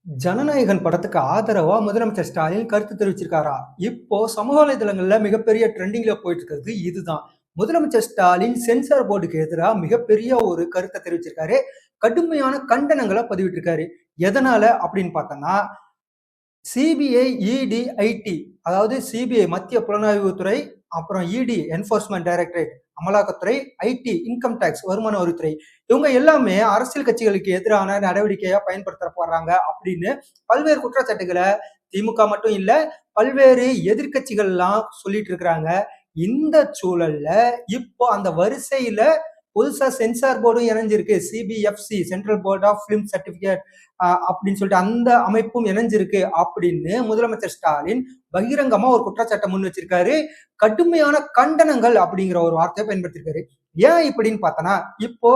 ஜனநாயகன் படத்துக்கு ஆதரவா முதலமைச்சர் ஸ்டாலின் கருத்து தெரிவிச்சிருக்காரா? இப்போ சமூக வலைதளங்கள்ல மிகப்பெரிய ட்ரெண்டிங்ல போயிட்டு இருக்கிறது இதுதான். முதலமைச்சர் ஸ்டாலின் சென்சார் போர்டுக்கு எதிராக மிகப்பெரிய ஒரு கருத்தை தெரிவிச்சிருக்காரு. கடுமையான கண்டனங்களை பதிவிட்டிருக்காரு. எதனால அப்படின்னு பார்த்தோம்னா, சிபிஐ, இடி, ஐடி, அதாவது சிபிஐ மத்திய புலனாய்வுத்துறை, அப்புறம் இடி என்ஃபோர்ஸ்மெண்ட் டைரக்டரேட் அமலாக்கத்துறை, ஐடி இன்கம் டாக்ஸ் வருமான வரித்துறை, இவங்க எல்லாமே அரசியல் கட்சிகளுக்கு எதிரான நடவடிக்கையா பயன்படுத்தப்படுறாங்க அப்படின்னு பல்வேறு குற்றச்சாட்டுகளை திமுக மட்டும் இல்ல பல்வேறு எதிர்கட்சிகள்லாம் சொல்லிட்டு இருக்கிறாங்க. இந்த சூழல்ல இப்போ அந்த வரிசையில புதுசா சென்சார் போர்டும் இணைஞ்சிருக்கு. CBFC, central board of film certificate அப்படின்னு சொல்லிட்டு அந்த அமைப்பும் இணைஞ்சிருக்கு அப்படின்னு முதலமைச்சர் ஸ்டாலின் பகிரங்கமா ஒரு குற்றச்சாட்டை முன் வச்சிருக்காரு. கடுமையான கண்டனங்கள் அப்படிங்கிற ஒரு வார்த்தையை பயன்படுத்திருக்காரு. ஏன் இப்படின்னு பார்த்தனா, இப்போ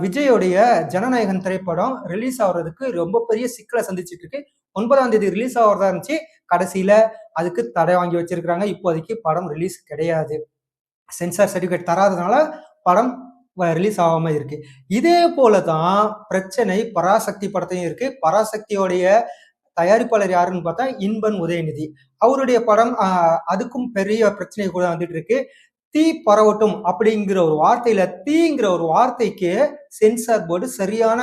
விஜயோடைய ஜனநாயகன் திரைப்படம் ரிலீஸ் ஆகுறதுக்கு ரொம்ப பெரிய சிக்கலை சந்திச்சுட்டு இருக்கு. 9ஆம் தேதி ரிலீஸ் ஆகிறதா இருந்துச்சு. கடைசியில அதுக்கு தடை வாங்கி வச்சிருக்காங்க. இப்போதைக்கு படம் ரிலீஸ் கிடையாது. சென்சார் சர்டிபிகேட் தராதனால படம் ரிலீஸ் ஆகாம இருக்கு. இதே போலதான் பிரச்சனை பராசக்தி படத்தையும் இருக்கு. பராசக்தியோடைய தயாரிப்பாளர் யாருன்னு பார்த்தா இன்பன் உதயநிதி. அவருடைய படம் அதுக்கும் பெரிய பிரச்சனை கூட வந்துட்டு இருக்கு. தீ பரவட்டும் அப்படிங்கிற ஒரு வார்த்தையில தீங்கிற ஒரு வார்த்தைக்கு சென்சார் போர்டு சரியான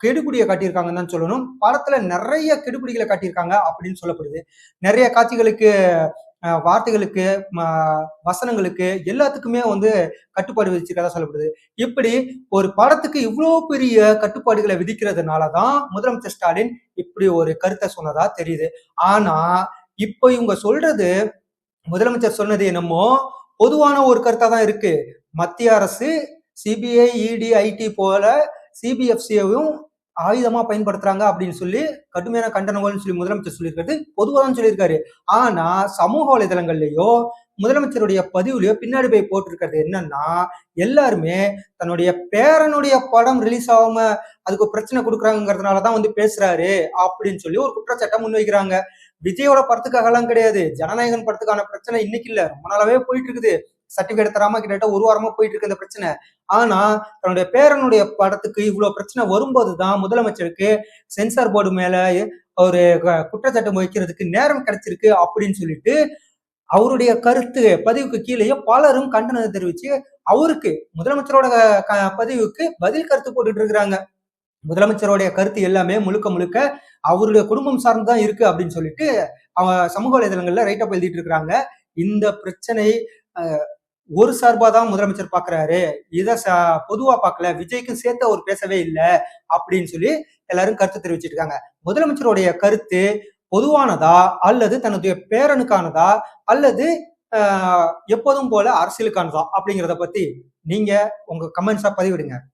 கெடுபிடியை காட்டியிருக்காங்கன்னு தான் சொல்லணும். படத்துல நிறைய கெடுபிடிகளை காட்டியிருக்காங்க அப்படின்னு சொல்லப்படுது. நிறைய காட்சிகளுக்கு, வார்த்தைகளுக்கு, வசனங்களுக்கு எல்லாத்துக்குமே கட்டுப்பாடு விதிச்சிருக்கதா சொல்லப்படுது. இப்படி ஒரு படத்துக்கு இவ்வளோ பெரிய கட்டுப்பாடுகளை விதிக்கிறதுனாலதான் முதலமைச்சர் ஸ்டாலின் இப்படி ஒரு கருத்தை சொன்னதா தெரியுது. ஆனா இப்ப இவங்க சொல்றது, முதலமைச்சர் சொன்னது என்னமோ பொதுவான ஒரு கருத்தா தான் இருக்கு. மத்திய அரசு சிபிஐ, இடி, ஐடி போல சிபிஎஃப்சியையும் ஆயுதமா பயன்படுத்துறாங்க அப்படின்னு சொல்லி கடுமையான கண்டனங்கள்னு சொல்லி முதலமைச்சர் சொல்லியிருக்கிறது பொதுவாக சொல்லியிருக்காரு. ஆனா சமூக வலைதளங்கள்லயோ முதலமைச்சருடைய பதிவுலயோ பின்னாடி போய் போட்டிருக்கிறது என்னன்னா, எல்லாருமே தன்னுடைய பேரனுடைய படம் ரிலீஸ் ஆகாம அதுக்கு பிரச்சனை கொடுக்குறாங்கிறதுனாலதான் பேசுறாரு அப்படின்னு சொல்லி ஒரு குற்றச்சாட்டை முன்வைக்கிறாங்க. விஜயோட படத்துக்காகலாம் கிடையாது. ஜனநாயகன் படத்துக்கான பிரச்சனை இன்னைக்கு இல்ல, ரொம்ப நாளாவே போயிட்டு இருக்குது. சர்டிபிகேட் தராம கிட்டத்தட்ட ஒரு வாரமா போயிட்டு இருக்கு இந்த பிரச்சனை. ஆனா தன்னுடைய பேரனுடைய படத்துக்கு இவ்வளவு பிரச்சனை வரும்போதுதான் முதலமைச்சருக்கு சென்சார் போர்டு மேல ஒரு குற்றச்சாட்டு வைக்கிறதுக்கு நேரம் கிடைச்சிருக்கு அப்படின்னு சொல்லிட்டு அவருடைய கருத்து பதிவுக்கு கீழேயே பலரும் கண்டனத்தை தெரிவிச்சு அவருக்கு முதலமைச்சரோட பதிவுக்கு பதில் கருத்து போட்டுட்டு இருக்கிறாங்க. முதலமைச்சருடைய கருத்து எல்லாமே முழுக்க முழுக்க அவருடைய குடும்பம் சார்ந்துதான் இருக்கு அப்படின்னு சொல்லிட்டு அவங்க சமூக வலைதளங்கள்ல ரைட்டப் எழுதிட்டு இருக்கிறாங்க. இந்த பிரச்சனை ஒரு சார்பா தான் முதலமைச்சர் பாக்குறாரு, இத பொதுவா பார்க்கல, விஜய்க்கும் சேர்த்து அவர் பேசவே இல்லை அப்படின்னு சொல்லி எல்லாரும் கருத்து தெரிவிச்சிட்டு இருக்காங்க. முதலமைச்சருடைய கருத்து பொதுவானதா அல்லது தன்னுடைய பேரனுக்கானதா அல்லது எப்போதும் போல அரசியலுக்கானதா அப்படிங்கிறத பத்தி நீங்க உங்க கமெண்ட்ஸா பதிவிடுங்க.